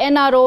NRO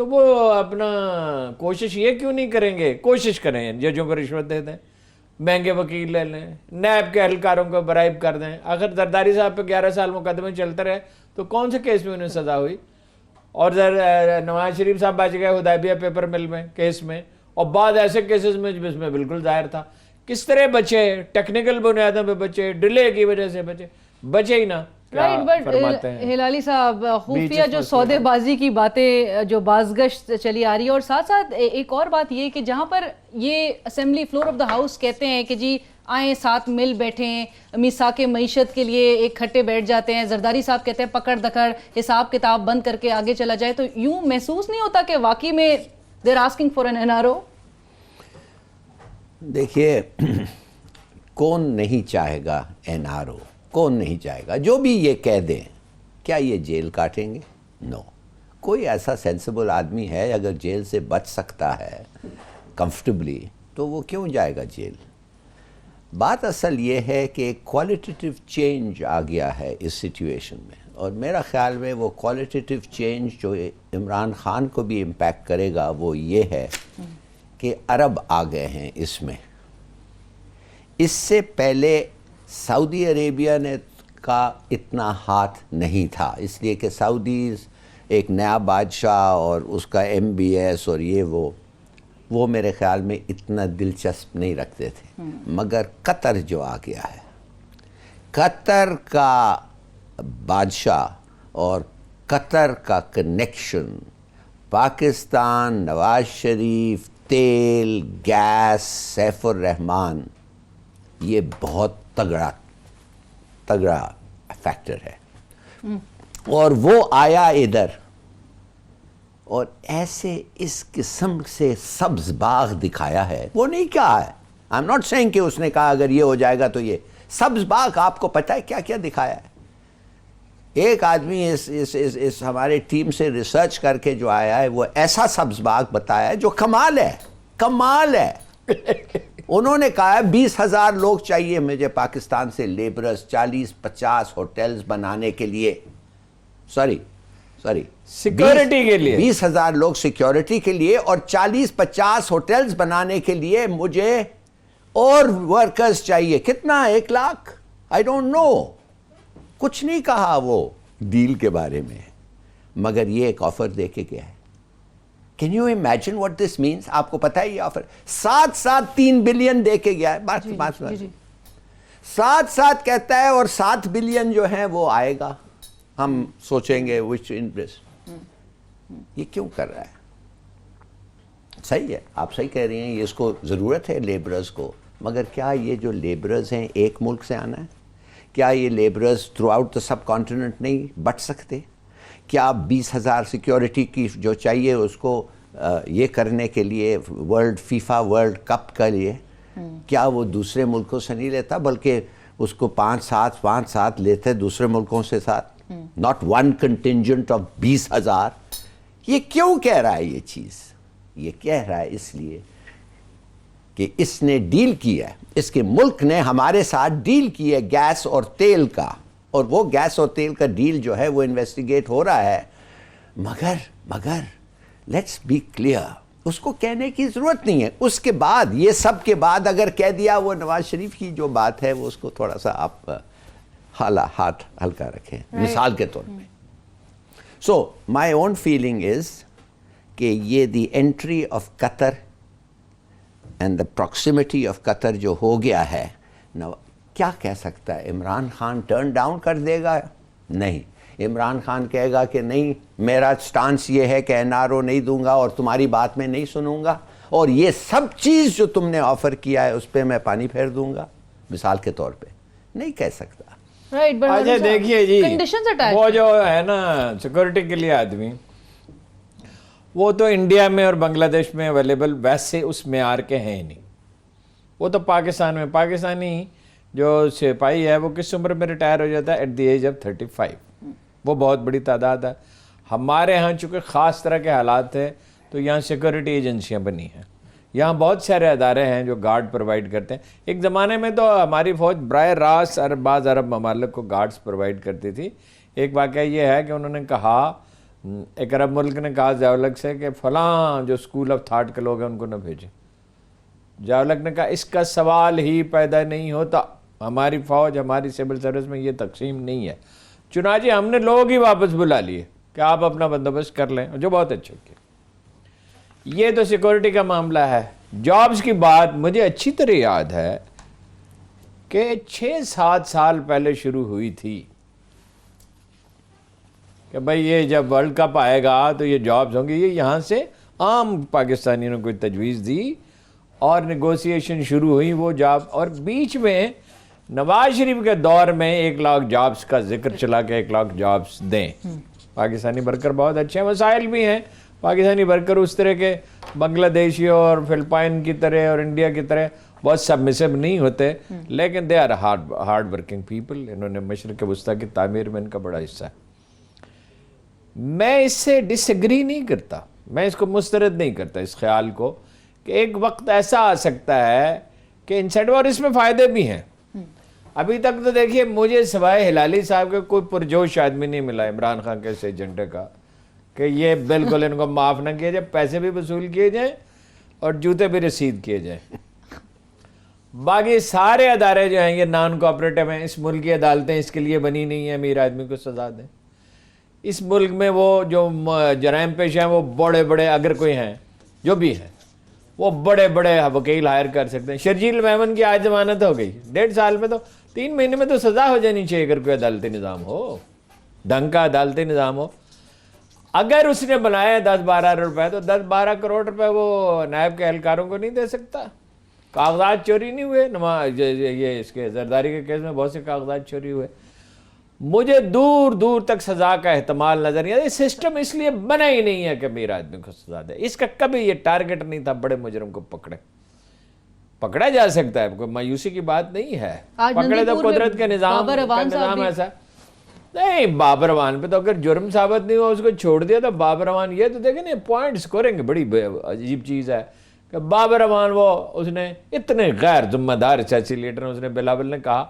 تو وہ اپنا کوشش یہ کیوں نہیں کریں گے؟ کوشش کریں، ججوں کو رشوت دے دیں، مہنگے وکیل لے لیں، نیب کے اہلکاروں کو برائب کر دیں. اگر زرداری صاحب پہ 11 سال مقدمے چلتے رہے تو کون سے کیس میں انہیں سزا ہوئی؟ اور نواز شریف صاحب بچ گئے حدیبیہ پیپر مل میں کیس میں، اور بعد ایسے کیسز میں جس میں بالکل ظاہر تھا. کس طرح بچے؟ ٹیکنیکل بنیادوں پہ بچے، ڈیلے کی وجہ سے بچے ہی نہ. رائٹ. بٹ ہلالی صاحب، خفیہ جو سودے بازی کی باتیں جو بازگشت چلی آ رہی ہے، اور ساتھ ساتھ ایک اور بات یہ کہ جہاں پر یہ assembly floor of the house کہتے ہیں کہ جی آئیں ساتھ مل بیٹھیں، میثاق معیشت کے لیے ایک کھٹے بیٹھ جاتے ہیں، زرداری صاحب کہتے ہیں پکڑ دکڑ حساب کتاب بند کر کے آگے چلا جائے، تو یوں محسوس نہیں ہوتا کہ واقعی میں they're asking for an N R O? دیکھیے، کون نہیں چاہے گا این آر او؟ کون نہیں چاہے گا؟ جو بھی یہ کہہ دیں کیا یہ جیل کاٹیں گے؟ نو. کوئی ایسا سینسیبل آدمی ہے اگر جیل سے بچ سکتا ہے کمفرٹیبلی تو وہ کیوں جائے گا جیل؟ بات اصل یہ ہے کہ ایک کوالٹیٹیو چینج آ گیا ہے اس سچویشن میں، اور میرا خیال میں وہ کوالٹیٹیو چینج جو عمران خان کو بھی امپیکٹ کرے گا وہ یہ ہے کہ عرب آ گئے ہیں اس میں. اس سے پہلے سعودی عربیہ نے کا اتنا ہاتھ نہیں تھا، اس لیے کہ سعودیز ایک نیا بادشاہ اور اس کا ایم بی ایس اور یہ وہ میرے خیال میں اتنا دلچسپ نہیں رکھتے تھے. مگر قطر جو آ گیا ہے، قطر کا بادشاہ اور قطر کا کنیکشن، پاکستان، نواز شریف، تیل، گیس، سیف الرحمان، یہ بہت تگڑا فیکٹر ہے. اور وہ آیا ادھر اور ایسے اس قسم سے سبز باغ دکھایا ہے. وہ نہیں کہا ہے، آئی ایم ناٹ سیئنگ کہ اس نے کہا اگر یہ ہو جائے گا تو یہ سبز باغ. آپ کو پتہ ہے کیا کیا دکھایا ہے؟ ایک آدمی اس ہمارے ٹیم سے ریسرچ کر کے جو آیا ہے وہ ایسا سبز باغ بتایا ہے جو کمال ہے. انہوں نے کہا ہے 20,000 لوگ چاہیے مجھے پاکستان سے لیبرز، 40-50 ہوٹلز بنانے کے لیے، سوری سیکیورٹی کے لیے 20,000 لوگ سیکیورٹی کے لیے، اور 40-50 ہوٹلز بنانے کے لیے مجھے اور ورکرز چاہیے. کتنا؟ 1 لاکھ؟ I don't know. کچھ نہیں کہا وہ ڈیل کے بارے میں، مگر یہ ایک آفر دے کے گیا ہے. Can you imagine what this means? آپ کو پتہ ہے یہ آفر ساتھ 3 بلین دے کے گیا ہے. ساتھ کہتا ہے، اور 7 بلین جو ہیں وہ آئے گا، ہم سوچیں گے وچ انٹرسٹ. یہ کیوں کر رہا ہے؟ صحیح ہے، آپ صحیح کہہ رہی ہیں، یہ اس کو ضرورت ہے لیبرز کو، مگر کیا یہ جو لیبرز ہیں ایک ملک سے آنا ہے؟ کیا یہ labours through out the sub continent نہیں بٹ سکتے؟ کیا 20,000 سیکیورٹی کی جو چاہیے اس کو یہ کرنے کے لیے فیفا ورلڈ کپ کے لیے کیا وہ دوسرے ملکوں سے نہیں لیتا، بلکہ اس کو 5-7 لیتے دوسرے ملکوں سے ساتھ، ناٹ ون کنٹینجنٹ آف 20,000. یہ کیوں کہہ رہا ہے یہ چیز؟ یہ کہہ رہا ہے اس لیے کہ اس نے ڈیل کیا ہے، اس کے ملک نے ہمارے ساتھ ڈیل کی ہے گیس اور تیل کا، اور وہ گیس اور تیل کا ڈیل جو ہے وہ انویسٹیگیٹ ہو رہا ہے. مگر لیٹس بی کلیئر، اس کو کہنے کی ضرورت نہیں ہے. اس کے بعد یہ سب کے بعد اگر کہہ دیا، وہ نواز شریف کی جو بات ہے وہ اس کو تھوڑا سا آپ ہاتھ ہلکا رکھیں مثال کے طور پہ. سو مائی اون فیلنگ از کہ یہ the entry of Qatar and the proximity of Qatar جو ہو گیا ہے، کیا کہہ سکتا ہے؟ عمران خان ٹرن ڈاؤن کر دے گا؟ نہیں. عمران خان کہے گا کہ نہیں، میرا سٹانس یہ ہے کہ این آر او نہیں دوں گا اور تمہاری بات میں نہیں سنوں گا، اور یہ سب چیز جو تم نے آفر کیا ہے اس پہ میں پانی پھیر دوں گا، مثال کے طور پہ. نہیں کہہ سکتا. اچھا دیکھیے جی، وہ جو ہے نا سیکورٹی کے لیے آدمی، وہ تو انڈیا میں اور بنگلہ دیش میں اویلیبل ویسے اس معیار کے ہیں ہی نہیں. وہ تو پاکستان میں، پاکستانی جو سپاہی ہے وہ کس عمر میں ریٹائر ہو جاتا ہے؟ At the age of 35. وہ بہت بڑی تعداد ہے. ہمارے ہاں چونکہ خاص طرح کے حالات ہیں تو یہاں سیکورٹی ایجنسیاں بنی ہیں، یہاں بہت سارے ادارے ہیں جو گارڈ پرووائڈ کرتے ہیں. ایک زمانے میں تو ہماری فوج براہ راست بعض عرب ممالک کو گارڈز پرووائڈ کرتی تھی. ایک واقعہ یہ ہے کہ انہوں نے کہا ایک عرب ملک نے کہا ضیاء سے کہ فلاں جو اسکول آف تھاٹ کے لوگ ہیں ان کو نہ بھیجیں. ضیاء نے کہا اس کا سوال ہی پیدا نہیں ہوتا, ہماری فوج ہماری سول سروس میں یہ تقسیم نہیں ہے. چنانچہ ہم نے لوگ ہی واپس بلا لیے کہ آپ اپنا بندوبست کر لیں, جو بہت اچھا کیا. یہ تو سیکورٹی کا معاملہ ہے. جابز کی بات مجھے اچھی طرح یاد ہے کہ 6-7 سال پہلے شروع ہوئی تھی کہ بھئی یہ جب ورلڈ کپ آئے گا تو یہ جابز ہوں گی. یہ یہاں سے عام پاکستانیوں نے کوئی تجویز دی اور نیگوسیشن شروع ہوئی وہ جاب. اور بیچ میں نواز شریف کے دور میں 1 لاکھ جابز کا ذکر چلا کہ 1 لاکھ جابز دیں. پاکستانی ورکر بہت اچھے ہیں, وسائل بھی ہیں. پاکستانی ورکر اس طرح کے بنگلہ دیشیوں اور فلپائن کی طرح اور انڈیا کی طرح بہت سبمسو نہیں ہوتے, لیکن they are hard working people. انہوں نے مشرق وسطیٰ کی تعمیر میں ان کا بڑا حصہ ہے. میں اس سے ڈس ایگری نہیں کرتا, میں اس کو مسترد نہیں کرتا اس خیال کو کہ ایک وقت ایسا آ سکتا ہے کہ انسینٹو, اور اس میں فائدے بھی ہیں. ابھی تک تو دیکھیے مجھے سوائے ہلالی صاحب کے کوئی پرجوش آدمی نہیں ملا عمران خان کے اس ایجنڈے کا کہ یہ بالکل ان کو معاف نہ کیا جائے, پیسے بھی وصول کیے جائیں اور جوتے بھی رسید کیے جائیں. باقی سارے ادارے جو ہیں یہ نان کوآپریٹو ہیں. اس ملک کی عدالتیں اس کے لیے بنی نہیں ہیں امیر آدمی کو سزا دیں. اس ملک میں وہ جو جرائم پیش ہیں وہ بڑے بڑے اگر کوئی ہیں جو بھی ہیں وہ بڑے بڑے وکیل ہائر کر سکتے ہیں. شرجیل میمن کی آج ضمانت ہو گئی, 1.5 سال میں تو 3 مہینے میں تو سزا ہو جانی چاہیے اگر کوئی عدالتی نظام ہو, ڈھنگ کا عدالتی نظام ہو. اگر اس نے بنایا 10-12 روپے تو 10-12 کروڑ روپے وہ نائب کے اہلکاروں کو نہیں دے سکتا. کاغذات چوری نہیں ہوئے, یہ اس کے زرداری کے کیس میں بہت سے کاغذات چوری ہوئے. مجھے دور دور تک سزا کا احتمال نظر نہیں آتا. یہ سسٹم اس لیے بنا ہی نہیں ہے کہ امیر آدمی کو سزا دے. اس کا کبھی یہ ٹارگٹ نہیں تھا بڑے مجرم کو پکڑا جا سکتا ہے, کوئی مایوسی کی بات نہیں ہے. پکڑے تو قدرت کے نظام ایسا نہیں. بابر اعوان پہ تو اگر جرم ثابت نہیں ہوا اس کو چھوڑ دیا تو بابر اعوان, یہ تو دیکھیں نا پوائنٹ اسکورنگ کی بڑی عجیب چیز ہے کہ بابر اعوان اس نے اتنے غیر ذمہ دار سیاسی لیڈر اس نے بلاول نے کہا,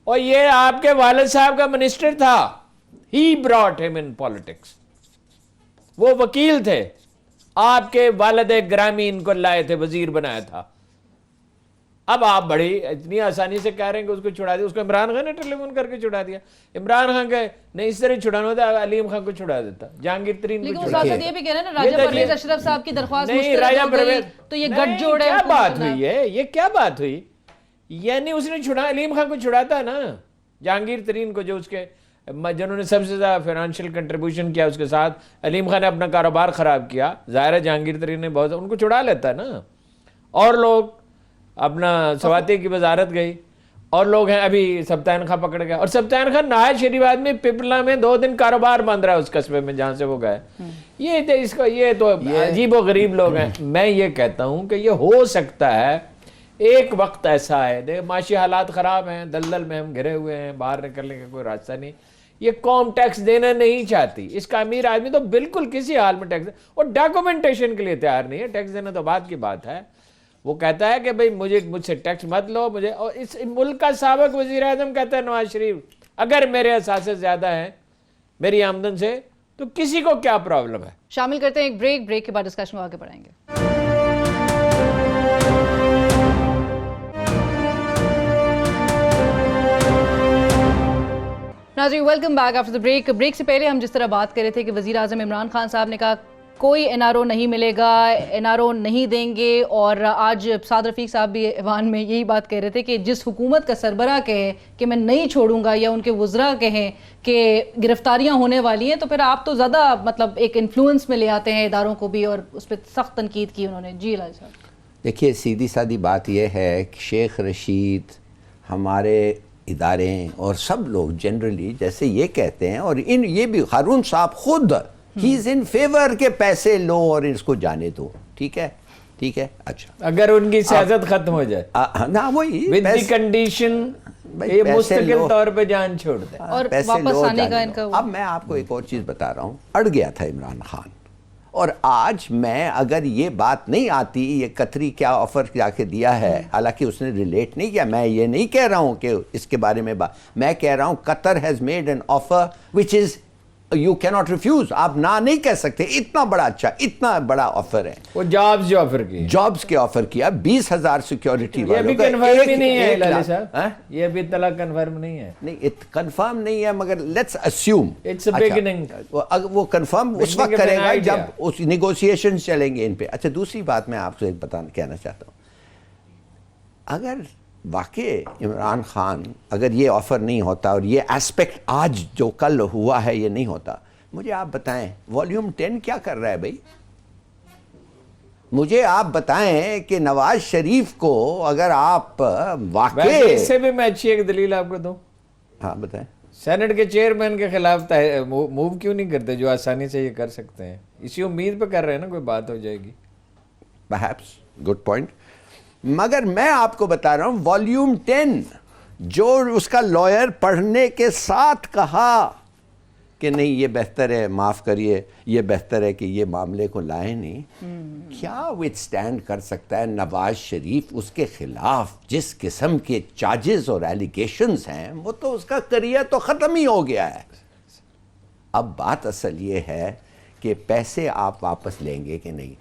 اور یہ آپ کے والد صاحب کا منسٹر تھا, ہی براٹ ہم ان پالیٹکس, وہ وکیل تھے, آپ کے والد گرامی ان کو لائے تھے, وزیر بنایا تھا. اب آپ بڑی اتنی آسانی سے کہہ رہے ہیں کہ اس کو چھڑا دیا. اس کو عمران خان نے ٹیلی فون کر کے چھڑا دیا. عمران خان کے نہیں اس طرح چھڑانا ہوتا علیم خان کو چھڑا دیتا, جہانگیر ترین کو چھڑا دیتا. یہ بھی کہہ رہے ہیں نا راجہ پرویز اشرف صاحب کی درخواست نہیں, راجہ پرویز تو یہ گٹ جوڑ ہے. کیا بات ہوئی ہے, یہ کیا بات ہوئی؟ یعنی اس نے علیم خان کو چھڑاتا نا, جہانگیر ترین کو جو اس کے جنہوں نے سب سے زیادہ فائنانشیل کنٹریبیوشن کیا اس کے ساتھ, علیم خان نے اپنا کاروبار خراب کیا, ظاہر ہے جہانگیر ترین نے بہت ان کو چھڑا لیتا ہے نا. اور لوگ اپنا سواتی کی وزارت گئی, اور لوگ ہیں ابھی سبتین خان پکڑ گیا, اور سبتین خان نہایت شریف آدمی, پپلا میں 2 دن کاروبار بند رہا ہے اس قصبے میں جہاں سے وہ گئے. یہ تو عجیب و غریب لوگ ہیں. میں یہ کہتا ہوں کہ یہ ہو سکتا ہے ایک وقت ایسا ہے, دیکھ معاشی حالات خراب ہیں, دلدل میں ہم گھرے ہوئے ہیں, باہر نکلنے کا کوئی راستہ نہیں. یہ قوم ٹیکس دینا نہیں چاہتی, اس کا امیر آدمی تو بالکل کسی حال میں ٹیکس, اور ڈاکومنٹیشن کے لیے تیار نہیں ہے. ٹیکس دینا تو بات کی بات ہے. وہ کہتا ہے کہ بھئی مجھ سے ٹیکس مت لو مجھے. اور اس ملک کا سابق وزیر اعظم کہتا ہے نواز شریف, اگر میرے اثاثے زیادہ ہیں میری آمدن سے تو کسی کو کیا پرابلم ہے. شامل کرتے ہیں ایک بریک کے بعد ڈسکشن کو آگے بڑھائیں گے. ناظرین welcome back after the break سے پہلے ہم جس طرح بات کر رہے تھے کہ وزیر اعظم عمران خان صاحب نے کہا کوئی این آر او نہیں ملے گا, این آر او نہیں دیں گے, اور آج سعد رفیق صاحب بھی ایوان میں یہی بات کہہ رہے تھے کہ جس حکومت کا سربراہ کہے کہ میں نہیں چھوڑوں گا, یا ان کے وزراء کہیں کہ گرفتاریاں ہونے والی ہیں, تو پھر آپ تو زیادہ مطلب ایک انفلوئنس میں لے آتے ہیں اداروں کو بھی, اور اس پہ سخت تنقید کی انہوں نے. جی علاج صاحب دیکھیے, سیدھی سادی بات یہ ہے کہ شیخ رشید, ہمارے ادارے اور سب لوگ جنرلی جیسے یہ کہتے ہیں, اور یہ بھی ہارون صاحب خود ہی از ان فیور کے پیسے لو اور اس کو جانے دو. ٹھیک ہے, اچھا, اگر ان کی سیاست ختم ہو جائے نا, وہی ود دی کنڈیشن یہ مستقل طور پہ جان چھوڑ دیں اور واپس آنے کا ان کا. اب میں آپ کو ایک اور چیز بتا رہا ہوں, اڑ گیا تھا عمران خان, اور آج میں اگر یہ بات نہیں آتی, یہ قطری کیا آفر جا کے دیا ہے, حالانکہ اس نے ریلیٹ نہیں کیا, میں یہ نہیں کہہ رہا ہوں کہ اس کے بارے میں میں کہہ رہا ہوں Qatar has made an offer which is you cannot refuse. آپ نہ نہیں کہہ سکتے. اتنا بڑا اچھا, اتنا بڑا آفر ہے. وہ جابز جو آفر کی, جابز کے آفر کیا, 20,000 سیکیورٹی یہ والوں بھی کا. کنفرم ہی نہیں ہے ہلالی صاحب, یہ بھی اطلاع کنفرم نہیں ہے. نہیں کنفرم نہیں ہے, مگر let's assume it's a beginning. وہ کنفرم اس وقت کرے گا جب اس نیگوسیشنز چلیں گے ان پہ. اچھا دوسری بات میں آپ سے کہنا چاہتا ہوں, اگر واقع عمران خان اگر یہ آفر نہیں ہوتا اور یہ اسپیکٹ آج جو کل ہوا ہے یہ نہیں ہوتا, مجھے آپ بتائیں والیوم 10 کیا کر رہا ہے بھائی؟ مجھے آپ بتائیں کہ نواز شریف کو اگر آپ واقع اس سے بھی میں اچھی ایک دلیل آپ کو دوں. ہاں بتائیں. سینٹ کے چیئرمین کے خلاف موو کیوں نہیں کرتے جو آسانی سے یہ کر سکتے ہیں؟ اسی امید پہ کر رہے ہیں نا کوئی بات ہو جائے گی. perhaps good point. مگر میں آپ کو بتا رہا ہوں والیوم 10 جو اس کا لائر پڑھنے کے ساتھ کہا کہ نہیں یہ بہتر ہے, معاف کریے, یہ بہتر ہے کہ یہ معاملے کو لائیں نہیں, کیا وتھ سٹینڈ کر سکتا ہے نواز شریف اس کے خلاف جس قسم کے چارجز اور ایلیگیشنز ہیں؟ وہ تو اس کا کریئر تو ختم ہی ہو گیا ہے. اب بات اصل یہ ہے کہ پیسے آپ واپس لیں گے کہ نہیں.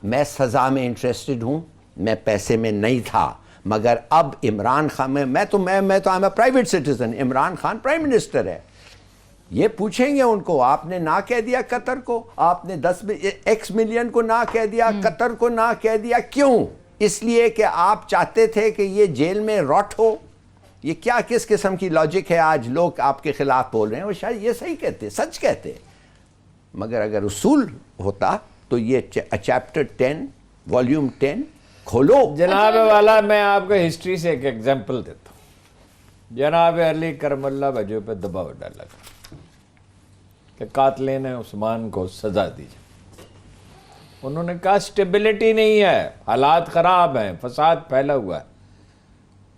میں سزا میں انٹرسٹڈ ہوں, میں پیسے میں نہیں تھا, مگر اب عمران خان میں تو I'm a private citizen, Imran Khan prime minister ہے. یہ پوچھیں گے ان کو, آپ نے نہ کہہ دیا قطر کو, آپ نے 10 ملین کو نہ کہہ دیا, قطر کو نہ کہہ دیا, کیوں؟ اس لیے کہ آپ چاہتے تھے کہ یہ جیل میں راٹ ہو. یہ کیا کس قسم کی لاجک ہے آج لوگ آپ کے خلاف بول رہے ہیں؟ وہ شاید یہ صحیح کہتے, سچ کہتے, مگر اگر اصول ہوتا تو یہ چیپٹر 10 والیوم 10 کھولو. جناب والا میں آپ کو ہسٹری سے ایک ایگزامپل دیتا ہوں. جناب علی کرم اللہ وجہ پہ دباؤ ڈالا کہ قاتلین عثمان کو سزا دی جائے. انہوں نے کہا سٹیبلٹی نہیں ہے, حالات خراب ہیں, فساد پھیلا ہوا ہے.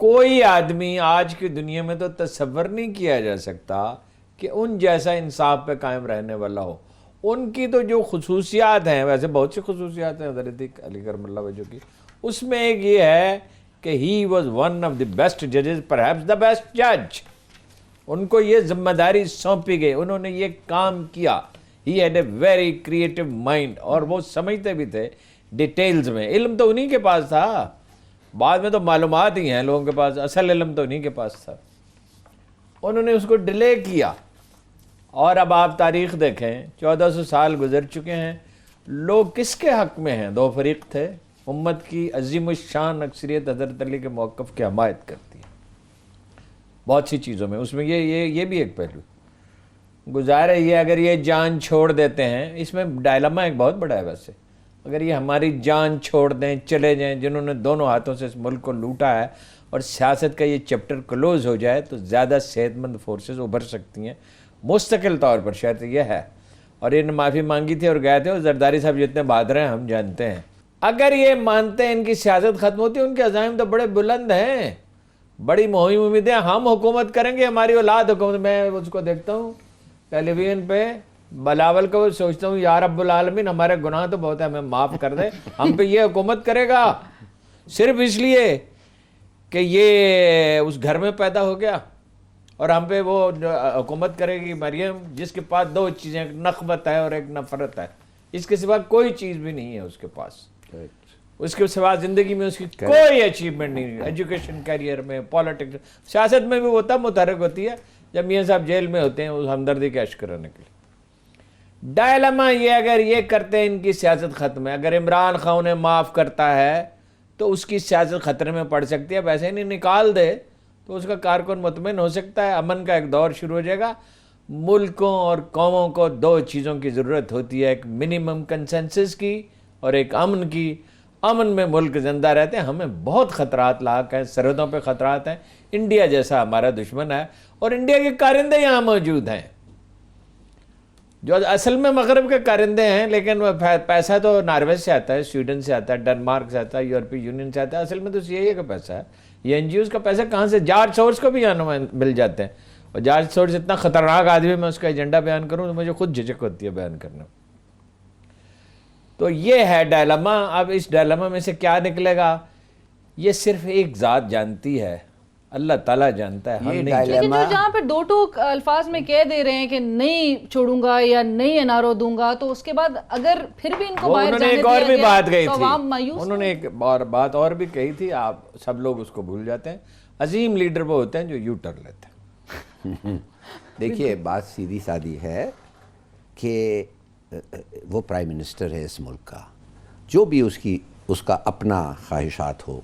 کوئی آدمی آج کی دنیا میں تو تصور نہیں کیا جا سکتا کہ ان جیسا انصاف پہ قائم رہنے والا ہو. ان کی تو جو خصوصیات ہیں, ویسے بہت سی خصوصیات ہیں حضرت علی کرم اللہ وجہ کی, اس میں ایک یہ ہے کہ he was one of the best ججز, پرہیپس دا بیسٹ جج. ان کو یہ ذمہ داری سونپی گئی, انہوں نے یہ کام کیا. He had a very creative mind, اور وہ سمجھتے بھی تھے ڈیٹیلز میں. علم تو انہی کے پاس تھا, بعد میں تو معلومات ہی ہیں لوگوں کے پاس, اصل علم تو انہی کے پاس تھا. انہوں نے اس کو ڈیلے کیا, اور اب آپ تاریخ دیکھیں 1400 سال گزر چکے ہیں. لوگ کس کے حق میں ہیں؟ دو فریق تھے. امت کی عظیم الشان اکثریت حضرت علی کے موقف کی حمایت کرتی ہے بہت سی چیزوں میں. اس میں یہ بھی ایک پہلو گزارے یہ, اگر یہ جان چھوڑ دیتے ہیں, اس میں ڈائلما ایک بہت بڑا ہے ویسے, اگر یہ ہماری جان چھوڑ دیں, چلے جائیں, جنہوں نے دونوں ہاتھوں سے اس ملک کو لوٹا ہے, اور سیاست کا یہ چیپٹر کلوز ہو جائے, تو زیادہ صحت مند فورسز ابھر سکتی ہیں مستقل طور پر. شرط یہ ہے, اور یہ معافی مانگی تھی اور گئے تھے, اور زرداری صاحب جتنے بہادر ہیں ہم جانتے ہیں. اگر یہ مانتے ہیں ان کی سیاست ختم ہوتی ہے, ان کے عزائم تو بڑے بلند ہیں, بڑی مہم امیدیں, ہم حکومت کریں گے, ہماری اولاد حکومت. میں اس کو دیکھتا ہوں ٹیلی ویژن پہ, بلاول کو سوچتا ہوں یا رب العالمین ہمارے گناہ تو بہت ہے, ہمیں معاف کر دے, ہم پہ یہ حکومت کرے گا صرف اس لیے کہ یہ اس گھر میں پیدا ہو گیا, اور ہم پہ وہ حکومت کرے گی مریم جس کے پاس دو چیزیں, ایک نخوت ہے اور ایک نفرت ہے. اس کے سوا کوئی چیز بھی نہیں ہے اس کے پاس. اس کے سوا زندگی میں اس کی کوئی اچیومنٹ نہیں. ایجوکیشن, کیریئر میں, پالیٹکس, سیاست میں بھی وہ تب متحرک ہوتی ہے جب میاں صاحب جیل میں ہوتے ہیں اس ہمدردی کا عشق کرنے کے لیے. ڈائلما یہ, اگر یہ کرتے ہیں ان کی سیاست ختم ہے. اگر عمران خان انہیں معاف کرتا ہے تو اس کی سیاست خطرے میں پڑ سکتی ہے. ویسے نہیں نکال دے تو اس کا کارکن مطمئن ہو سکتا ہے, امن کا ایک دور شروع ہو جائے گا. ملکوں اور قوموں کو دو چیزوں کی ضرورت ہوتی ہے, ایک منیمم کنسنسس کی اور ایک امن کی. امن میں ملک زندہ رہتے ہیں. ہمیں بہت خطرات لاحق ہیں, سرحدوں پہ خطرات ہیں. انڈیا جیسا ہمارا دشمن ہے, اور انڈیا کے کارندے یہاں موجود ہیں جو اصل میں مغرب کے کارندے ہیں, لیکن پیسہ تو ناروے سے آتا ہے, سویڈن سے آتا ہے, ڈنمارک سے آتا ہے, یورپی یونین سے آتا ہے. اصل میں تو یہی ہے کہ پیسہ ہے. یہ این جی اوز کا پیسہ کہاں سے؟ جارج سورس کو بھی یہاں مل جاتے ہیں, اور جارج سورس اتنا خطرناک آدمی, میں اس کا ایجنڈا بیان کروں تو مجھے خود جھجک ہوتی ہے بیان کرنے میں. تو یہ ہے ڈائلما. اب اس ڈائلما میں سے کیا نکلے گا, یہ صرف ایک ذات جانتی ہے, اللہ تعالیٰ جانتا ہے, ہم یہ نہیں. لیکن جو جہاں پہ دو ٹوک الفاظ میں کہہ دے رہے ہیں کہ نہیں چھوڑوں گا یا نہیں این آر او دوں گا, تو اس کے بعد اگر پھر بھی ان کو باہر جانے ایک اور بھی بات کہی تو تھی, عوام مایوس. انہوں نے ایک بات اور بھی کہی تھی, آپ سب لوگ اس کو بھول جاتے ہیں. عظیم لیڈر وہ ہوتے ہیں جو یو ٹرن لیتے ہیں. دیکھیے بات سیدھی سادی ہے کہ وہ پرائم منسٹر ہے اس ملک کا, جو بھی اس کا اپنا خواہشات ہو,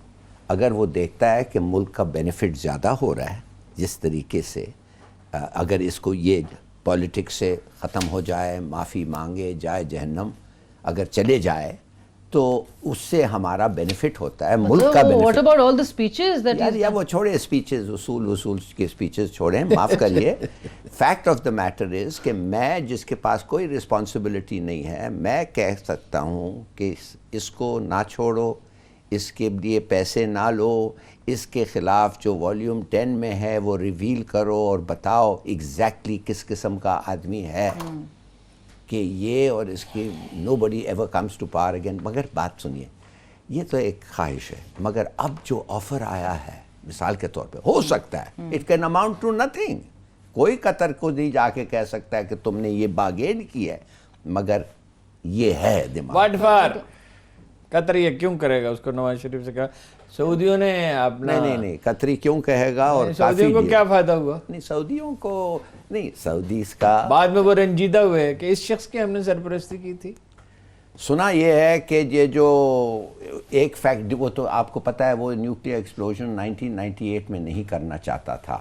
اگر وہ دیکھتا ہے کہ ملک کا بینیفٹ زیادہ ہو رہا ہے جس طریقے سے, اگر اس کو یہ پولیٹکس سے ختم ہو جائے, معافی مانگے جائے, جہنم اگر چلے جائے, تو اس سے ہمارا بینیفٹ ہوتا ہے, ملک کا benefit. What about all the speeches that he's یا وہ چھوڑے اسپیچز, اصول کے اسپیچز چھوڑیں, معاف کریے. Fact of the matter is کہ میں جس کے پاس کوئی رسپانسبلٹی نہیں ہے, میں کہہ سکتا ہوں کہ اس کو نہ چھوڑو, اس کے لیے پیسے نہ لو, اس کے خلاف جو والیوم 10 میں ہے وہ ریویل کرو اور بتاؤ ایگزیکٹلی کس قسم کا آدمی ہے کہ یہ, اور اس کی nobody ever comes to power again. مگر بات سنیے, یہ تو ایک خواہش ہے, مگر اب جو آفر آیا ہے مثال کے طور پہ, ہو سکتا ہے it can amount to nothing. کوئی قطر کو نہیں جا کے کہہ سکتا ہے کہ تم نے یہ باگین کی ہے, مگر یہ ہے دماغ. واٹ فار قطر یہ کیوں کرے گا, اس کو نواز شریف سے کہا. سعودیوں نے اپنا نہیں قطری کیوں کہے گا, اور سعودیوں کو کیا فائدہ ہوا؟ نہیں سعودیوں کو نہیں, سعودیز کا بعد میں وہ رنجیدہ ہوئے کہ اس شخص کی ہم نے سرپرستی کی تھی. سنا یہ ہے کہ یہ جو ایک فیکٹ, وہ تو آپ کو پتہ ہے, وہ نیوکلیئر ایکسپلوژن 1998 میں نہیں کرنا چاہتا تھا,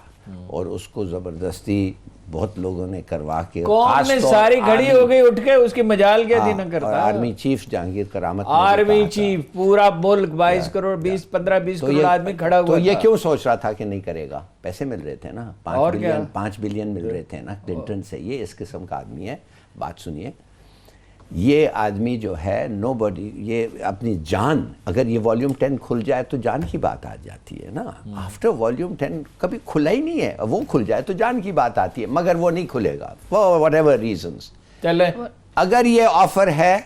اور اس کو زبردستی بہت لوگوں نے کروا کے, قوم نے ساری کھڑی ہو گئی اٹھ کے, اس کی مجال کیا تھی نہ کرتا. آرمی چیف جہانگیر کرامت, آرمی چیف, پورا ملک 22 کروڑ 15-20 کروڑ آدمی کھڑا ہوا تو یہ تھا. کیوں سوچ رہا تھا کہ نہیں کرے گا؟ پیسے مل رہے تھے نا, 5 بلین مل رہے تھے نا کلنٹن سے. یہ اس قسم کا آدمی ہے. بات سنیے, یہ آدمی جو ہے nobody, یہ اپنی جان, اگر یہ والیوم 10 کھل جائے تو جان کی بات آ جاتی ہے نا. آفٹر والیوم 10 کبھی کھلا ہی نہیں ہے, وہ کھل جائے تو جان کی بات آتی ہے, مگر وہ نہیں کھلے گا for whatever reasons. چلے اگر یہ آفر ہے,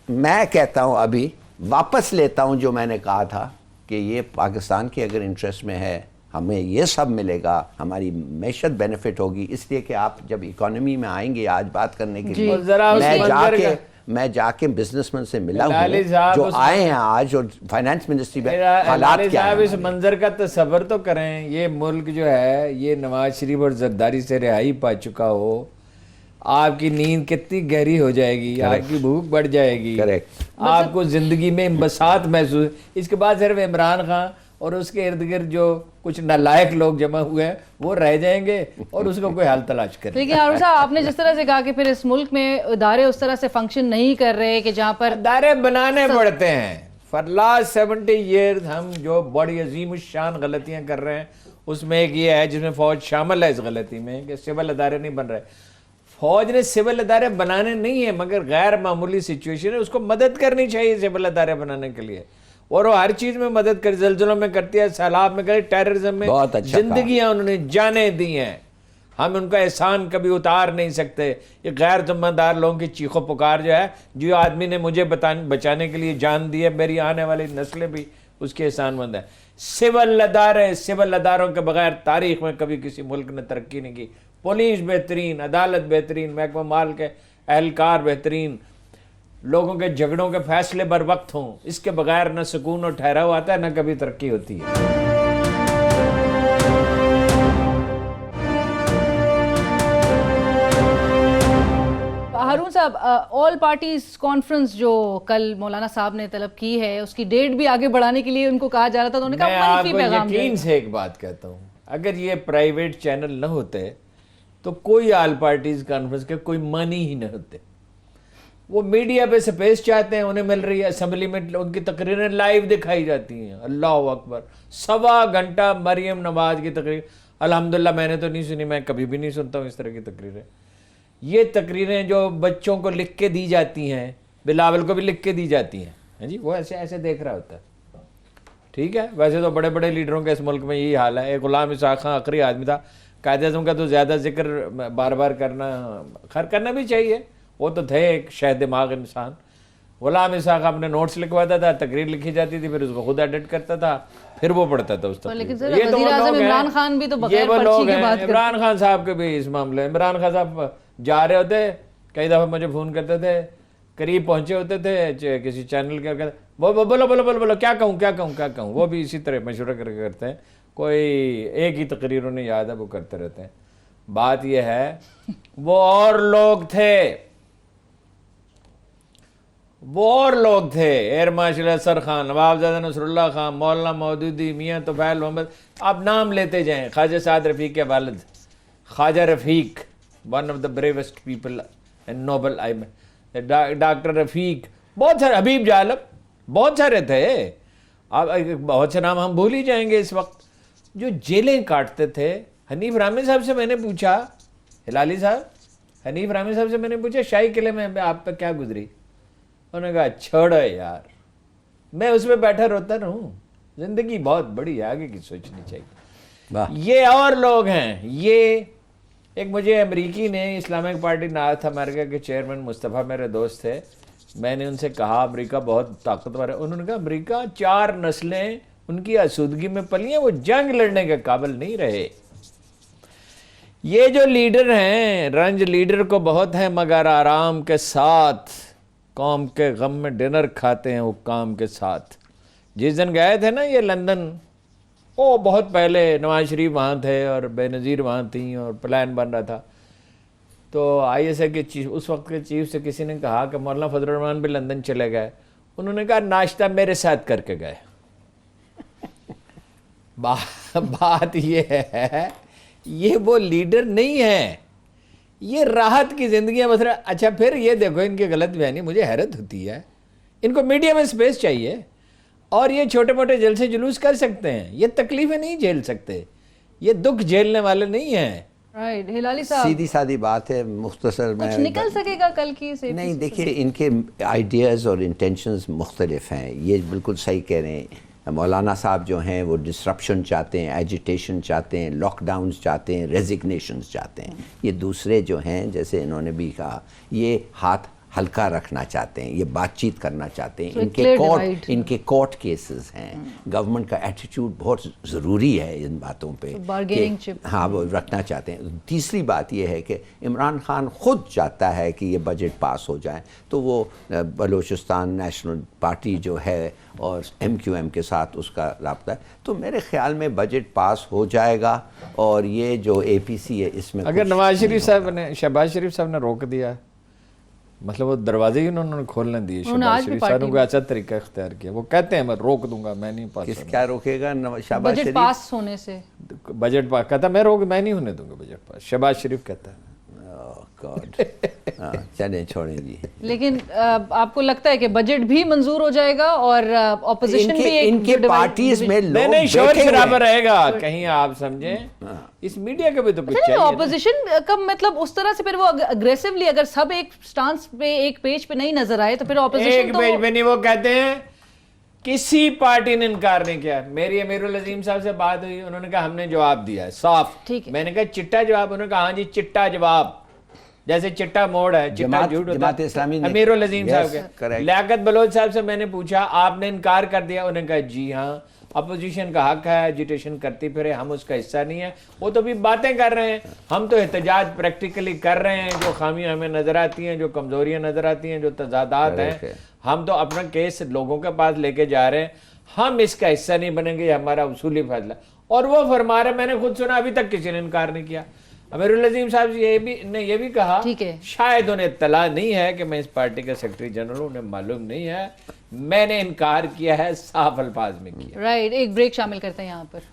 میں کہتا ہوں ابھی واپس لیتا ہوں جو میں نے کہا تھا کہ یہ پاکستان کے اگر انٹرسٹ میں ہے, ہمیں یہ سب ملے گا, ہماری معیشت بینیفٹ ہوگی. اس لیے کہ آپ جب اکانومی میں آئیں گے آج بات کرنے کے لیے, میں جا کے بزنس مین سے ملا ہوں جو آئے ہیں آج, اور فائنانس منسٹری میں حالات کیا ہیں. اس منظر کا تصور تو کریں, یہ ملک جو ہے یہ نواز شریف اور زرداری سے رہائی پا چکا ہو, آپ کی نیند کتنی گہری ہو جائے گی, آپ کی بھوک بڑھ جائے گی, آپ کو زندگی میں انبساط محسوس. اس کے بعد صرف عمران خان اور اس کے ارد گرد جو کچھ نالائق لوگ جمع ہوئے ہیں وہ رہ جائیں گے, اور اس کو کوئی حل تلاش کرے. لیکن ہارون صاحب, آپ نے جس طرح سے کہا کہ پھر اس ملک میں ادارے اس طرح سے فنکشن نہیں کر رہے کہ جہاں پر ادارے بنانے پڑتے ہیں. فار لاسٹ 70 ایئرز ہم جو بڑی عظیم الشان غلطیاں کر رہے ہیں, اس میں ایک یہ ہے جس میں فوج شامل ہے اس غلطی میں کہ سول ادارے نہیں بن رہے. فوج نے سول ادارے بنانے نہیں ہیں, مگر غیر معمولی سچویشن ہے, اس کو مدد کرنی چاہیے سول ادارے بنانے کے لیے, اور وہ ہر چیز میں مدد کر, زلزلوں میں کرتی ہے, سیلاب میں کرتی, ٹیررزم میں, زندگیاں انہوں نے جانیں دی ہیں. ہم ان کا احسان کبھی اتار نہیں سکتے. یہ غیر ذمہ دار لوگوں کی چیخو پکار جو ہے, جو آدمی نے مجھے بچانے کے لیے جان دی ہے, میری آنے والی نسلیں بھی اس کے احسان مند ہیں. سول اداروں کے بغیر تاریخ میں کبھی کسی ملک نے ترقی نہیں کی. پولیس بہترین, عدالت بہترین, محکمہ مال کے اہلکار بہترین, لوگوں کے جھگڑوں کے فیصلے بر وقت ہوں, اس کے بغیر نہ سکون اور ٹھہراؤ آتا ہے, نہ کبھی ترقی ہوتی ہے. ہارون صاحب, آل پارٹیز کانفرنس جو کل مولانا صاحب نے طلب کی ہے, اس کی ڈیٹ بھی آگے بڑھانے کے لیے ان کو کہا جا رہا تھا, تو انہوں نے کہا منفی پیغام. میں یقین سے ایک بات کہتا ہوں, اگر یہ پرائیویٹ چینل نہ ہوتے تو کوئی آل پارٹیز کانفرنس کے کوئی معنی ہی نہ ہوتے. وہ میڈیا پہ سپیس چاہتے ہیں, انہیں مل رہی ہے, اسمبلی میں ان کی تقریریں لائیو دکھائی جاتی ہیں. اللہ اکبر, 1.25 گھنٹہ مریم نواز کی تقریر, الحمدللہ میں نے تو نہیں سنی, میں کبھی بھی نہیں سنتا ہوں اس طرح کی تقریریں. یہ تقریریں جو بچوں کو لکھ کے دی جاتی ہیں, بلاول کو بھی لکھ کے دی جاتی ہیں, جی وہ ایسے دیکھ رہا ہوتا ہے. ٹھیک ہے, ویسے تو بڑے بڑے لیڈروں کے اس ملک میں یہی حال ہے. ایک غلام اسحاق خان آخری آدمی تھا, قائد اعظم کا تو زیادہ ذکر بار بار کرنا بھی چاہیے, وہ تو تھے ایک شہ دماغ انسان, غلام اسحاق اپنے نوٹس لکھواتا تھا, تقریر لکھی جاتی تھی, پھر اس کو خود ایڈٹ کرتا تھا, پھر وہ پڑھتا تھا اس تقریر. لیکن سر وزیر اعظم عمران خان بھی تو بغیر یہ وہ پرچی لوگ کے ہیں. بات کرتے عمران خان صاحب کے بھی اس معاملے, عمران خان صاحب جا رہے ہوتے, کئی دفعہ مجھے فون کرتے تھے, قریب پہنچے ہوتے تھے کسی چینل کے, بولو بولو بولو بولو کیا کہوں کیا کہوں کیا کہوں. وہ بھی اسی طرح مشورہ کر کے کرتے ہیں, کوئی ایک ہی تقریر انہیں یاد ہے وہ کرتے رہتے ہیں. بات یہ ہے وہ اور لوگ تھے, وہ اور لوگ تھے, ایئر مارشل اسر خان, نوابزادہ نصر اللہ خان, مولانا مودودی, میاں طفیل محمد, آپ نام لیتے جائیں, خواجہ سعد رفیق کے والد Khawaja Rafique, one of the bravest people and noble, doctor Rafique, بہت سارے, حبیب جالب, بہت سارے تھے. اب بہت سے نام ہم بھول ہی جائیں گے اس وقت, جو جیلیں کاٹتے تھے. حنیف رحمی صاحب سے میں نے پوچھا, ہلالی صاحب, حنیف رحمی صاحب سے میں نے پوچھا شاہی قلعے میں آپ پہ کیا گزری؟ انہوں نے کہا چھوڑو یار, میں اس میں بیٹھا روتا رہوں, زندگی بہت بڑی ہے, آگے کی سوچنی چاہیے. یہ اور لوگ ہیں. یہ ایک مجھے امریکی نے, اسلامک پارٹی نارتھ امریکہ کے چیئرمین مصطفیٰ میرے دوست تھے, میں نے ان سے کہا امریکہ بہت طاقتور ہے. انہوں نے کہا امریکہ 4 نسلیں ان کی آسودگی میں پلی ہیں, وہ جنگ لڑنے کے قابل نہیں رہے. یہ جو لیڈر ہیں, رنج لیڈر کو بہت ہے مگر آرام کے ساتھ, قوم کے غم میں ڈنر کھاتے ہیں حکام کے ساتھ. جس دن گئے تھے نا یہ لندن, وہ بہت پہلے نواز شریف وہاں تھے اور بے نظیر وہاں تھیں اور پلان بن رہا تھا, تو آئی ایس اے کے چیف, اس وقت کے چیف سے کسی نے کہا کہ مولانا فضل الرحمان بھی لندن چلے گئے. انہوں نے کہا ناشتہ میرے ساتھ کر کے گئے. بات یہ ہے, یہ وہ لیڈر نہیں ہے, یہ راحت کی زندگیاں بس. اچھا پھر یہ دیکھو ان کی غلط بیانی, مجھے حیرت ہوتی ہے. ان کو میڈیا میں سپیس چاہیے, اور یہ چھوٹے موٹے جلسے جلوس کر سکتے ہیں, یہ تکلیفیں نہیں جھیل سکتے, یہ دکھ جھیلنے والے نہیں ہیں. رائٹ. ہلالی صاحب سیدھی سادی بات ہے, مختصر میں کچھ نکل سکے گا کل کی سے؟ نہیں دیکھیے, ان کے آئیڈیاز اور انٹینشنز مختلف ہیں, یہ بالکل صحیح کہہ رہے ہیں. مولانا صاحب جو ہیں وہ ڈسرپشن چاہتے ہیں, ایجیٹیشن چاہتے ہیں, لاک ڈاؤنز چاہتے ہیں, ریزگنیشنز چاہتے ہیں. یہ دوسرے جو ہیں, جیسے انہوں نے بھی کہا, یہ ہاتھ ہلکا رکھنا چاہتے ہیں, یہ بات چیت کرنا چاہتے ہیں. ان کے کورٹ کیسز ہیں, گورنمنٹ کا ایٹیٹیوڈ بہت ضروری ہے ان باتوں پہ, ہاں وہ رکھنا چاہتے ہیں. تیسری بات یہ ہے کہ عمران خان خود چاہتا ہے کہ یہ بجٹ پاس ہو جائے, تو وہ بلوچستان نیشنل پارٹی جو ہے اور MQM کے ساتھ اس کا رابطہ ہے, تو میرے خیال میں بجٹ پاس ہو جائے گا. اور یہ جو APC ہے اس میں اگر نواز شریف صاحب نے, شہباز شریف صاحب نے روک دیا, مطلب وہ دروازے ہی انہوں نے کھولنے دیے, شہباز شریف صاحب نے کوئی ایسا طریقہ اختیار کیا, وہ کہتے ہیں میں روک دوں گا, میں نہیں پاس. کیا روکے گا شہباز شریف؟ بجٹ پاس ہونے سے. بجٹ پاس کہتا میں میں نہیں ہونے دوں گا بجٹ پاس, شہباز شریف کہتا ہے. چلیں چھوڑیں جی. لیکن آپ کو لگتا ہے کہ بجٹ بھی منظور ہو جائے گا اور اپوزیشن بھی ان کے پارٹیز میں لوگ نہیں شور شرابہ رہے گا, کہیں آپ سمجھیں اس میڈیا کا بھی تو کچھ چاہیے. اپوزیشن کا مطلب اس طرح سے پھر وہ اگریسولی, اگر سب ایک سٹانس پہ ایک پیج پہ نہیں نظر آئے تو پھر اپوزیشن ایک پیج پہ نہیں. وہ کہتے ہیں کسی پارٹی نے انکار نہیں کیا. میری امیر العظیم صاحب سے بات ہوئی, انہوں نے کہا ہم نے جواب دیا ہے صاف. میں نے کہا چٹا جواب؟ انہوں نے کہا ہاں جی چٹا جواب, جیسے چٹا موڑ ہے, چٹا جھوٹ ہوتا ہے. امیر العظیم صاحب کے. لیاقت بلوچ صاحب سے میں نے پوچھا آپ نے انکار کر دیا؟ انہوں نے کہا جی ہاں, اپوزیشن کا حق ہے ایجیٹیشن کرتی پھرے, ہم اس کا حصہ نہیں ہے. وہ تو بھی باتیں کر رہے ہیں, ہم تو احتجاج پریکٹیکلی کر رہے ہیں. جو خامیاں ہمیں نظر آتی ہیں, جو کمزوریاں نظر آتی ہیں, جو تضادات ہیں, ہم تو اپنا کیس لوگوں کے پاس لے کے جا رہے ہیں. ہم اس کا حصہ نہیں بنیں گے, یہ ہمارا اصولی فیصلہ. اور وہ فرما رہے, میں نے خود سنا, ابھی تک کسی نے انکار نہیں کیا. امیر العظیم صاحب نے یہ بھی کہا شاید انہیں اطلاع نہیں ہے کہ میں اس پارٹی کا سیکرٹری جنرل ہوں, انہیں معلوم نہیں ہے, میں نے انکار کیا ہے, صاف الفاظ میں کیا. رائٹ. ایک بریک شامل کرتے ہیں یہاں پر.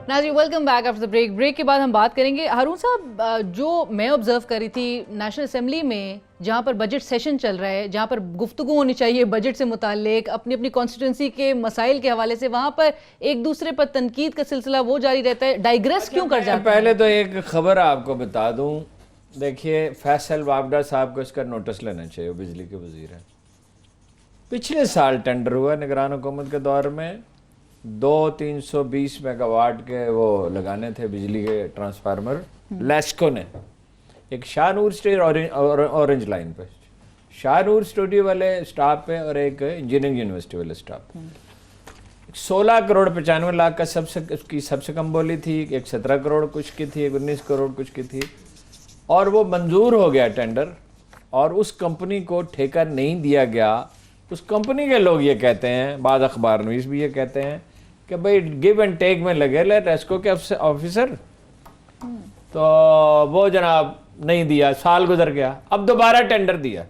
ناظرین welcome back after the break. Break کے بعد ہم بات کریں گے ہارون صاحب, جو میں آبزرو کر رہی تھی نیشنل اسمبلی میں جہاں پر بجٹ سیشن چل رہا ہے, جہاں پر گفتگو ہونی چاہیے بجٹ سے متعلق اپنی اپنی کانسٹیٹوئنسی کے مسائل کے حوالے سے, وہاں پر ایک دوسرے پر تنقید کا سلسلہ وہ جاری رہتا ہے. ڈائیگریس کیوں کر جاتا ہے؟ پہلے تو ایک خبر آپ کو بتا دوں, دیکھیے فیصل وابڈا صاحب کو اس کا نوٹس لینا چاہیے, وہ بجلی کے وزیر ہیں. پچھلے سال ٹینڈر ہوا نگران حکومت کے دور میں, 320 میگا واٹ کے وہ لگانے تھے بجلی کے ٹرانسفارمر لیسکو نے، ایک شاہ نور اسٹیٹ اورنج لائن پہ، شاہ نور اسٹوڈیو والے اسٹاف پہ اور ایک انجینئرنگ یونیورسٹی والے اسٹاف پہ. 16 کروڑ 95 لاکھ کا سب سے کم بولی تھی، ایک 17 کروڑ کچھ کی تھی، ایک 19 کروڑ کچھ کی تھی، اور وہ منظور ہو گیا ٹینڈر، اور اس کمپنی کو ٹھیکہ نہیں دیا گیا. اس کمپنی کے لوگ یہ کہتے ہیں، بعض اخبار نویس بھی یہ کہتے ہیں کہ بھئی گیو اینڈ ٹیک میں لگے لے ریسکو کے آفیسر، تو وہ جناب نہیں دیا، سال گزر گیا، اب دوبارہ ٹینڈر دیا،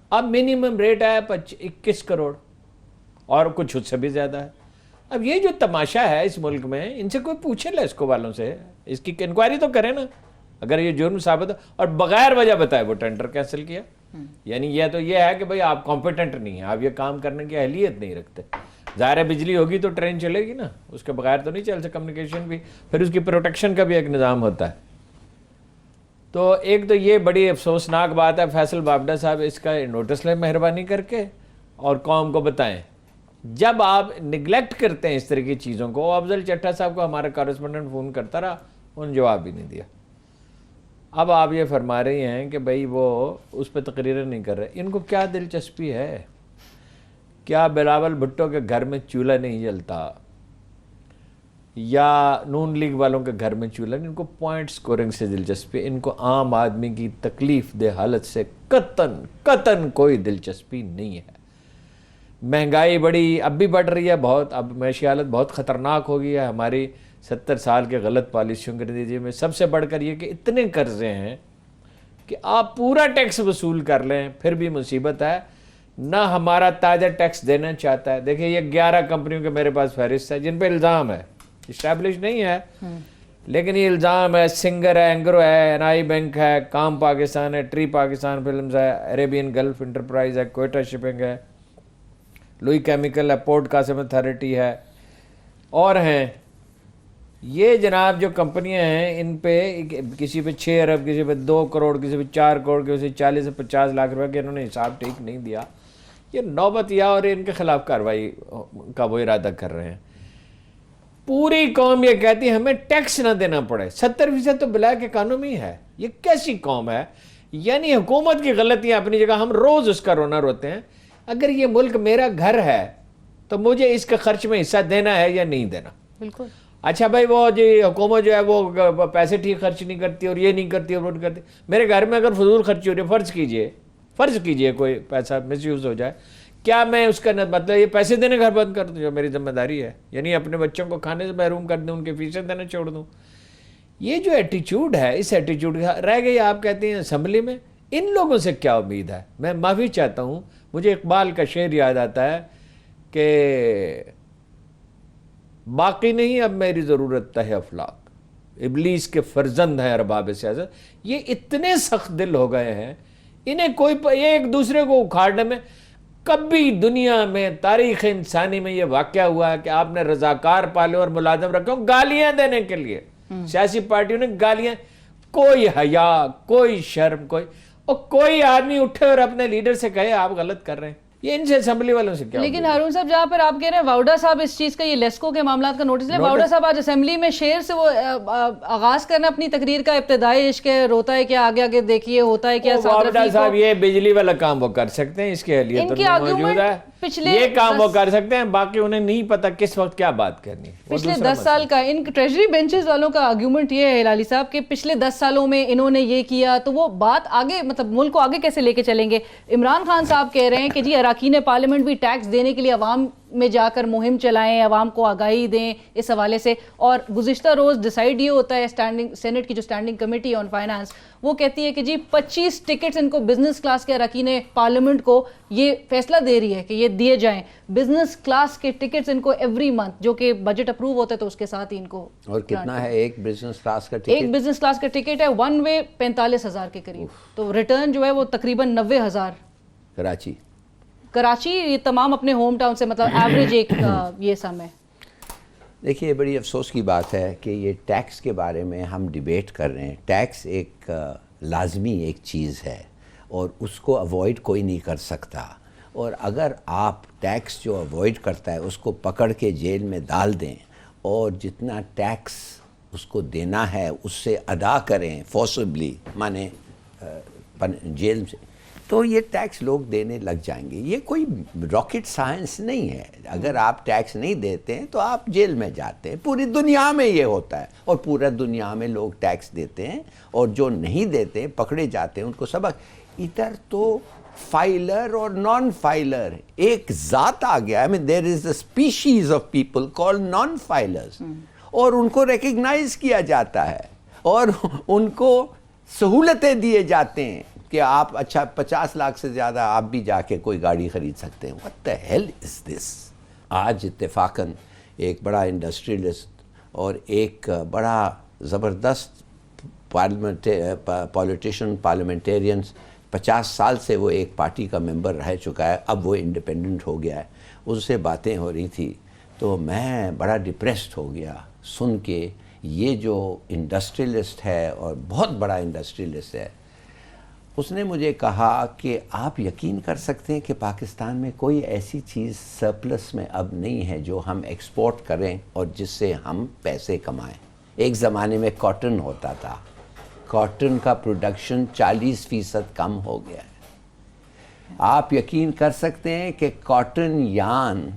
اب منیمم ریٹ آیا 21 کروڑ اور کچھ اس سے بھی زیادہ ہے. اب یہ جو تماشا ہے اس ملک میں، ان سے کوئی پوچھے لیسکو والوں سے، اس کی انکوائری تو کرے نا اگر یہ جرم ثابت ہو، اور بغیر وجہ بتائے وہ ٹینڈر کینسل کیا. یعنی یہ تو یہ ہے کہ بھئی آپ کمپیٹنٹ نہیں ہیں، آپ یہ کام کرنے کی اہلیت نہیں رکھتے. ظاہر ہے بجلی ہوگی تو ٹرین چلے گی نا، اس کے بغیر تو نہیں چل سکتا، کمیونیکیشن بھی، پھر اس کی پروٹیکشن کا بھی ایک نظام ہوتا ہے. تو ایک تو یہ بڑی افسوسناک بات ہے. فیصل بابڈا صاحب اس کا نوٹس لیں مہربانی کر کے اور قوم کو بتائیں. جب آپ نگلیکٹ کرتے ہیں اس طرح کی چیزوں کو، افضل چٹھا صاحب کو ہمارا کارسپونڈنٹ فون کرتا رہا، انہوں نے جواب بھی نہیں دیا. اب آپ یہ فرما رہی ہیں کہ بھئی وہ اس پہ تقریر نہیں کر رہے. ان کو کیا دلچسپی ہے؟ کیا بلاول بھٹو کے گھر میں چولہا نہیں جلتا، یا نون لیگ والوں کے گھر میں چولہا نہیں؟ ان کو پوائنٹ سکورنگ سے دلچسپی ہے. ان کو عام آدمی کی تکلیف دہ حالت سے قطعاً کوئی دلچسپی نہیں ہے. مہنگائی بڑی اب بھی بڑھ رہی ہے بہت، اب معاشی حالت بہت خطرناک ہو گئی ہے. ہماری 70 سال کے غلط پالیسیوں کے نتیجے میں سب سے بڑھ کر یہ کہ اتنے قرضے ہیں کہ آپ پورا ٹیکس وصول کر لیں پھر بھی مصیبت ہے. نہ ہمارا تاجر ٹیکس دینا چاہتا ہے. دیکھیں یہ 11 کمپنیوں کے میرے پاس فہرست ہے جن پہ الزام ہے، اسٹیبلش نہیں ہے لیکن یہ الزام ہے. سنگر ہے، اینگرو ہے، این آئی بینک ہے، کام پاکستان ہے، ٹری پاکستان فلمز ہے، عربین گلف انٹرپرائز ہے، کوئٹہ شپنگ ہے، لوئی کیمیکل ہے، پورٹ قاسم اتھارٹی ہے، اور ہیں. یہ جناب جو کمپنیاں ہیں ان پہ کسی پہ 6 ارب، کسی پہ 2 کروڑ، کسی پہ 4 کروڑ، کسی پہ 40 سے 50 لاکھ روپے کے انہوں نے حساب ٹھیک نہیں دیا. یہ نوبت یا اور ان کے خلاف کارروائی کا وہ ارادہ کر رہے ہیں. پوری قوم یہ کہتی ہے ہمیں ٹیکس نہ دینا پڑے. 70% تو بلیک اکانومی ہے. یہ کیسی قوم ہے؟ یعنی حکومت کی غلطیاں اپنی جگہ، ہم روز اس کا رونا روتے ہیں. اگر یہ ملک میرا گھر ہے تو مجھے اس کے خرچ میں حصہ دینا ہے یا نہیں دینا؟ بالکل. اچھا بھائی وہ جی حکومت جو ہے وہ پیسے ٹھیک خرچ نہیں کرتی اور یہ نہیں کرتی اور وہ نہیں کرتی. میرے گھر میں اگر فضول خرچی ہو رہی ہے، فرض کیجئے کوئی پیسہ مس یوز ہو جائے، کیا میں اس کا مطلب یہ پیسے دینے گھر بند کر دوں جو میری ذمہ داری ہے؟ یعنی اپنے بچوں کو کھانے سے محروم کر دوں، ان کے فیسیں دینا چھوڑ دوں؟ یہ جو ایٹیچیوڈ ہے، اس ایٹیچیوڈ رہ گئی. آپ کہتے ہیں اسمبلی میں ان لوگوں سے کیا امید ہے؟ میں معافی چاہتا ہوں، مجھے اقبال کا شعر یاد آتا ہے کہ باقی نہیں اب میری ضرورت تہ افلاک، ابلیس کے فرزند ہیں ارباب سیاست. یہ اتنے سخت دل ہو گئے ہیں، انہیں کوئی یہ ایک دوسرے کو اکھاڑنے میں. کبھی دنیا میں تاریخ انسانی میں یہ واقعہ ہوا ہے کہ آپ نے رضاکار پالے اور ملازم رکھے ہوں گالیاں دینے کے لیے؟ سیاسی پارٹیوں نے گالیاں، کوئی حیا، کوئی شرم، کوئی آدمی اٹھے اور اپنے لیڈر سے کہے آپ غلط کر رہے ہیں. یہ ان سے اسمبلی والوں سے کیا؟ لیکن ہارون صاحب جہاں پر آپ کہہ رہے ہیں واؤڈا صاحب اس چیز کا، یہ لیسکو کے معاملات کا نوٹس لیں. واؤڈا صاحب آج اسمبلی میں شعر سے وہ آغاز کرنا اپنی تقریر کا، ابتدائی عشق ہے، روتا ہے کیا آگے آگے دیکھیے، ہوتا ہے کیا. واؤڈا صاحب یہ بجلی والا کام وہ کر سکتے ہیں، اس کی اہلیت موجود ہے، یہ کام وہ کر سکتے ہیں. باقی انہیں نہیں پتا کس وقت کیا بات کرنی. پچھلے 10 سال کا ان ٹریجری بینچز والوں کا آرگیومنٹ یہ ہے ہلالی صاحب کہ پچھلے 10 سالوں میں انہوں نے یہ کیا، تو وہ بات آگے مطلب ملک کو آگے کیسے لے کے چلیں گے؟ عمران خان صاحب کہہ رہے ہیں کہ جی اراکین پارلیمنٹ بھی ٹیکس دینے کے لیے عوام میں جا کر مہم چلائیں، عوام کو آگاہی دیں اس حوالے سے. اور گزشتہ روز ڈیسائیڈ یہ ہوتا ہے سینٹ کی جو اسٹینڈنگ کمیٹی آن فائنانس، وہ کہتی ہے کہ جی 25 ٹکٹس ان کو بزنس کلاس کے اراکین پارلیمنٹ کو یہ فیصلہ دے رہی ہے کہ یہ دیے جائیں. بزنس کلاس کے ٹکٹس ان کو ایوری منتھ، جو کہ بجٹ اپروو ہوتا ہے تو اس کے ساتھ ہی ان کو. اور کتنا ہے ایک بزنس کلاس کا ٹکٹ؟ ایک بزنس کلاس کا ٹکٹ ہے ون وے 45,000 کے قریب، تو ریٹرن جو ہے وہ تقریباً 90,000. کراچی یہ تمام اپنے ہوم ٹاؤن سے مطلب ایوریج ایک یہ سم ہے. دیکھیے بڑی افسوس کی بات ہے کہ یہ ٹیکس کے بارے میں ہم ڈیبیٹ کر رہے ہیں. ٹیکس ایک لازمی ایک چیز ہے اور اس کو اوائڈ کوئی نہیں کر سکتا. اور اگر آپ ٹیکس جو اوائڈ کرتا ہے اس کو پکڑ کے جیل میں ڈال دیں اور جتنا ٹیکس اس کو دینا ہے اس سے ادا کریں فورسبلی، مانے جیل سے، تو یہ ٹیکس لوگ دینے لگ جائیں گے. یہ کوئی راکٹ سائنس نہیں ہے. اگر آپ ٹیکس نہیں دیتے ہیں تو آپ جیل میں جاتے ہیں. پوری دنیا میں یہ ہوتا ہے اور پورا دنیا میں لوگ ٹیکس دیتے ہیں اور جو نہیں دیتے ہیں پکڑے جاتے ہیں، ان کو سبق. ادھر تو فائلر اور نان فائلر ایک ذات آ گیا. There is a species of people call non filers, اور ان کو ریکگنائز کیا جاتا ہے اور ان کو سہولتیں دیے جاتے ہیں کہ آپ اچھا 50 لاکھ سے زیادہ آپ بھی جا کے کوئی گاڑی خرید سکتے ہیں. What the hell is this؟ آج اتفاقاً ایک بڑا انڈسٹریلسٹ اور ایک بڑا زبردست پارلیمنٹیرینس، 50 سال سے وہ ایک پارٹی کا ممبر رہ چکا ہے، اب وہ انڈیپینڈنٹ ہو گیا ہے. اس سے باتیں ہو رہی تھی تو میں بڑا ڈپریسڈ ہو گیا سن کے. یہ جو انڈسٹریلسٹ ہے اور بہت بڑا انڈسٹریلسٹ ہے، اس نے مجھے کہا کہ آپ یقین کر سکتے ہیں کہ پاکستان میں کوئی ایسی چیز سرپلس میں اب نہیں ہے جو ہم ایکسپورٹ کریں اور جس سے ہم پیسے کمائیں. ایک زمانے میں کاٹن ہوتا تھا، کاٹن کا پروڈکشن 40% کم ہو گیا ہے. آپ یقین کر سکتے ہیں کہ کاٹن یارن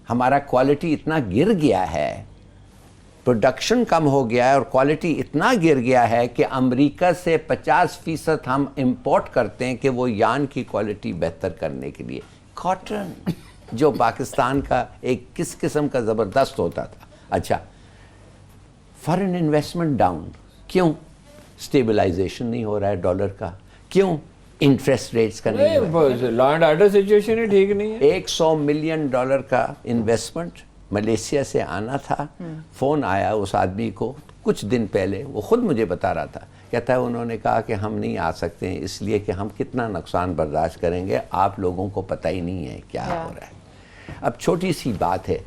ہمارا کوالٹی اتنا گر گیا ہے، پروڈکشن کم ہو گیا ہے اور کوالٹی اتنا گر گیا ہے کہ امریکہ سے 50% ہم امپورٹ کرتے ہیں کہ وہ یارن کی کوالٹی بہتر کرنے کے لیے. کاٹن جو پاکستان کا ایک کس قسم کا زبردست ہوتا تھا. اچھا، فارن انویسٹمنٹ ڈاؤن. کیوں؟ اسٹیبلائزیشن نہیں ہو رہا ہے ڈالر کا. کیوں؟ انٹرسٹ ریٹس کا نہیں ہو رہا ہے. لا اینڈ آرڈر سچویشن ہی ٹھیک نہیں ہے. $100 ملین کا انویسٹمنٹ ملیشیا سے آنا تھا. فون آیا اس آدمی کو کچھ دن پہلے، وہ خود مجھے بتا رہا تھا، کہتا ہے انہوں نے کہا کہ ہم نہیں آ سکتے ہیں اس لیے کہ ہم کتنا نقصان برداشت کریں گے، آپ لوگوں کو پتہ ہی نہیں ہے کیا ہو رہا ہے. اب چھوٹی سی بات ہے،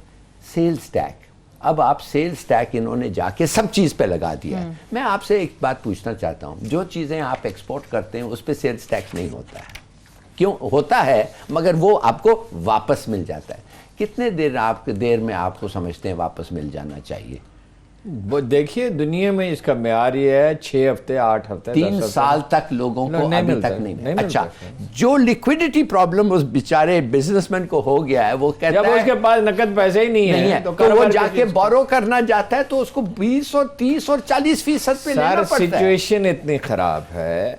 سیلز ٹیکس. اب آپ سیلز ٹیکس انہوں نے جا کے سب چیز پہ لگا دیا ہے. میں آپ سے ایک بات پوچھنا چاہتا ہوں، جو چیزیں آپ ایکسپورٹ کرتے ہیں اس پہ سیلز ٹیکس نہیں ہوتا ہے. کیوں ہوتا ہے؟ مگر وہ آپ کو واپس مل جاتا ہے. کتنے دیر میں آپ کو سمجھتے ہیں واپس مل جانا چاہیے؟ وہ دیکھیے دنیا میں اس کا معیار یہ ہے 6 ہفتے 8 ہفتے 3 سال تک لوگوں کو ابھی تک نہیں. اچھا، جو لیکویڈیٹی پرابلم اس بیچارے بزنس مین کو ہو گیا ہے، وہ کہتا ہے جب اس کے پاس نقد پیسے ہی نہیں ہے تو وہ جا کے بورو کرنا جاتا ہے تو اس کو 20 اور 30 اور 40% پہ لینا پڑتا ہے. سچویشن اتنی خراب ہے.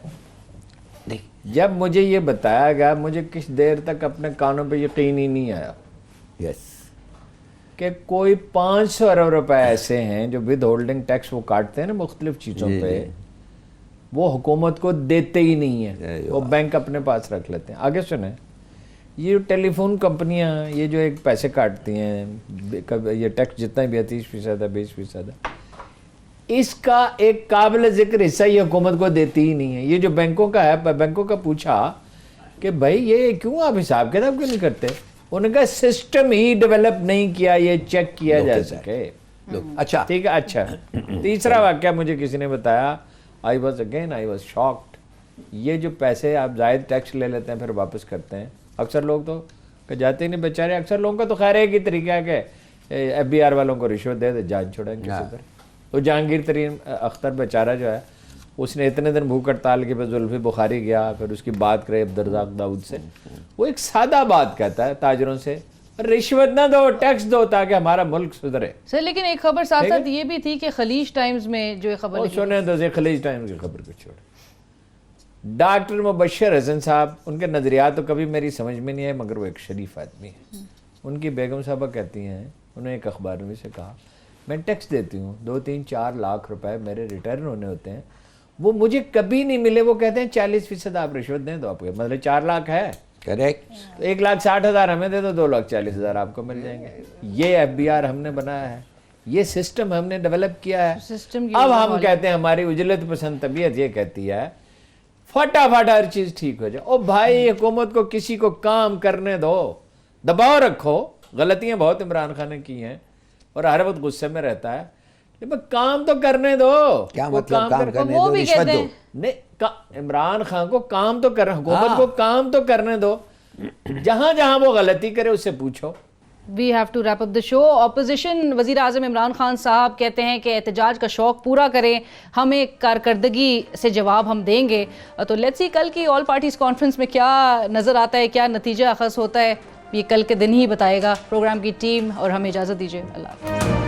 جب مجھے یہ بتایا گیا، مجھے کچھ دیر تک اپنے کانوں پہ یقین ہی نہیں آیا کہ کوئی 500 ارب روپے ایسے ہیں جو ود ہولڈنگ ٹیکس وہ کاٹتے ہیں نا مختلف چیزوں پہ، وہ حکومت کو دیتے ہی نہیں ہیں، وہ بینک اپنے پاس رکھ لیتے ہیں. آگے سنیں، یہ ٹیلی فون کمپنیاں یہ جو ایک پیسے کاٹتی ہیں، یہ ٹیکس جتنا بھی ہے 30% ہے 20% ہے، اس کا ایک قابل ذکر حصہ یہ حکومت کو دیتی ہی نہیں ہے. یہ جو بینکوں کا ہے، بینکوں کا پوچھا کہ بھائی یہ کیوں آپ حساب کتاب کیوں نہیں کرتے؟ انہوں نے کہا سسٹم ہی ڈیولپ نہیں کیا یہ چیک کیا جا سکے. اچھا ٹھیک ہے. اچھا، تیسرا واقعہ مجھے کسی نے بتایا، آئی واز شاکڈ. یہ جو پیسے آپ زائد ٹیکس لے لیتے ہیں پھر واپس کرتے ہیں، اکثر لوگ تو جاتے نہیں بیچارے. اکثر لوگوں کا تو خیر ایک ہی طریقہ ہے کہ FBI والوں کو رشوت دے جان چھوڑیں کسی طرح. تو جہانگیر ترین اختر بیچارہ جو ہے، اس نے اتنے دن بھوک ہڑتال کی، پھر زلفی بخاری گیا، پھر اس کی بات کرے عبدالرزاق داؤد سے. وہ ایک سادہ بات کہتا ہے تاجروں سے، رشوت نہ دو، ٹیکس دو تاکہ ہمارا ملک سدھرے. سر لیکن ایک خبر ساتھ ساتھ یہ بھی تھی کہ خلیج ٹائمز میں جو خبر سنیں تو خلیج ٹائمز کی خبر کو چھوڑ. ڈاکٹر مبشر حسن صاحب، ان کے نظریات تو کبھی میری سمجھ میں نہیں آئے، مگر وہ ایک شریف آدمی ہے. ان کی بیگم صاحبہ کہتی ہیں، انہیں ایک اخبار میں سے کہا، میں ٹیکس دیتی ہوں 2-3-4 لاکھ روپے میرے ریٹرن ہونے ہوتے ہیں، وہ مجھے کبھی نہیں ملے. وہ کہتے ہیں 40% آپ رشوت دیں تو آپ کو، مطلب 4 لاکھ ہے، کریکٹ، 1,60,000 ہمیں دے دو، 2,40,000 آپ کو مل جائیں گے. یہ FBR ہم نے بنایا ہے، یہ سسٹم ہم نے ڈیولپ کیا ہے. اب ہم کہتے ہیں ہماری اجلت پسند طبیعت یہ کہتی ہے فٹافٹ ہر چیز ٹھیک ہو جائے. او بھائی، حکومت کو کسی کو کام کرنے دو، دباؤ رکھو. غلطیاں بہت عمران خان نے کی ہیں اور ہر وقت غصے میں رہتا ہے، لیکن کام تو کرنے دو. کیا مطلب کام کرنے دو؟ رشوت دو؟ نہیں، عمران خان کو کام تو کرنا، حکومت کو کام تو کرنے دو. جہاں جہاں وہ غلطی کرے اسے پوچھو. We have to wrap up the show. Opposition وزیر اعظم عمران خان صاحب کہتے ہیں کہ احتجاج کا شوق پورا کریں, ہمیں کارکردگی سے جواب ہم دیں گے. تو لیٹس سی کل کی آل پارٹیز کانفرنس میں کیا نظر آتا ہے, کیا نتیجہ اخذ ہوتا ہے, یہ کل کے دن ہی بتائے گا. پروگرام کی ٹیم اور ہمیں اجازت دیجیے. اللہ حافظ.